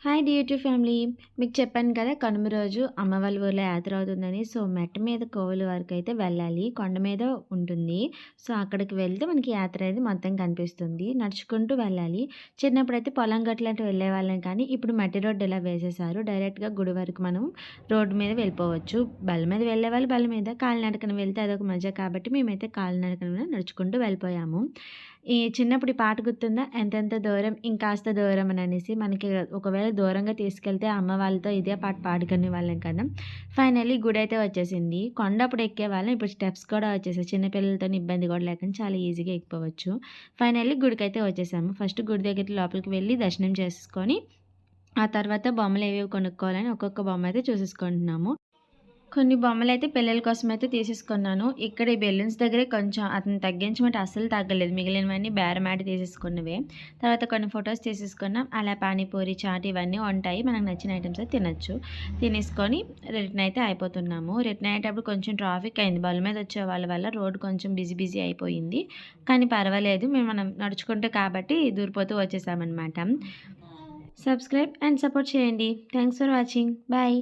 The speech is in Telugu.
Hi dear to family. మీకు చెప్పాను కదా కనుమ రోజు అమ్మ వాళ్ళ ఊర్లో యాత్ర అవుతుందని. సో, మెట్ట మీద కోవెల వరకైతే వెళ్ళాలి. కొండ మీద ఉంటుంది. సో, అక్కడికి వెళ్తే మనకి యాత్ర అనేది మొత్తం కనిపిస్తుంది. నడుచుకుంటూ వెళ్ళాలి. చిన్నప్పుడైతే పొలం గట్లంటూ వెళ్ళేవాళ్ళం కానీ, ఇప్పుడు మట్టి రోడ్డు ఇలా వేసేశారు. డైరెక్ట్‌గా గుడి వరకు మనం రోడ్డు మీద వెళ్ళిపోవచ్చు. బళ్ళ మీద వెళ్ళేవాళ్ళు బళ్ళ మీద, కాలినడకన వెళ్తే అదొక మజా కాబట్టి మేమైతే కాలినడకన నడుచుకుంటూ వెళ్ళిపోయాము. చిన్నప్పుడు ఈ పాట గుర్తుందా? ఎంతెంత దూరం ఇంకాస్త దూరం అననేసి మనకి ఒకవేళ దూరంగా తీసుకెళ్తే అమ్మ వాళ్ళతో ఇదే పాట పాడుకునేవాళ్ళం కదా! ఫైనల్లీ గుడైతే వచ్చేసింది. కొండ అప్పుడు ఎక్కేవాళ్ళం. ఇప్పుడు స్టెప్స్ కూడా వచ్చేసాయి. చిన్న పిల్లలతోని ఇబ్బంది కూడా లేకుండా చాలా ఈజీగా ఎక్కిపోవచ్చు. ఫైనల్లీ గుడికైతే వచ్చేసాము. ఫస్ట్ గుడి దగ్గర లోపలికి వెళ్లి దర్శనం చేసుకొని, ఆ తర్వాత బొమ్మలేవేవి కొనుక్కోవాలని ఒక్కొక్క బొమ్మ అయితే చూసేసుకుంటున్నాము. కొన్ని బొమ్మలైతే పిల్లల కోసమైతే తీసేసుకున్నాను. ఇక్కడ ఈ బెలూన్స్ దగ్గరే కొంచెం అతను తగ్గించమంటే అస్సలు తగ్గలేదు. మిగిలినవన్నీ బేరమాడి తీసేసుకున్నవే. తర్వాత కొన్ని ఫోటోస్ తీసేసుకున్నాం. అలా పానీపూరి, చాట్ ఇవన్నీ ఉంటాయి. మనకు నచ్చిన ఐటెమ్స్ అయితే తినొచ్చు. తినేసుకొని రిటర్న్ అయితే అయిపోతున్నాము. రిటర్న్ అయ్యేటప్పుడు కొంచెం ట్రాఫిక్ అయింది. బళ్ళ మీద వచ్చే వాళ్ళ వల్ల రోడ్ కొంచెం బిజీ బిజీ అయిపోయింది. కానీ పర్వాలేదు. మనం నడుచుకుంటూ కాబట్టి దూరిపోతూ వచ్చేసామనమాట. సబ్స్క్రైబ్ అండ్ సపోర్ట్ చేయండి. Thanks for watching. బాయ్.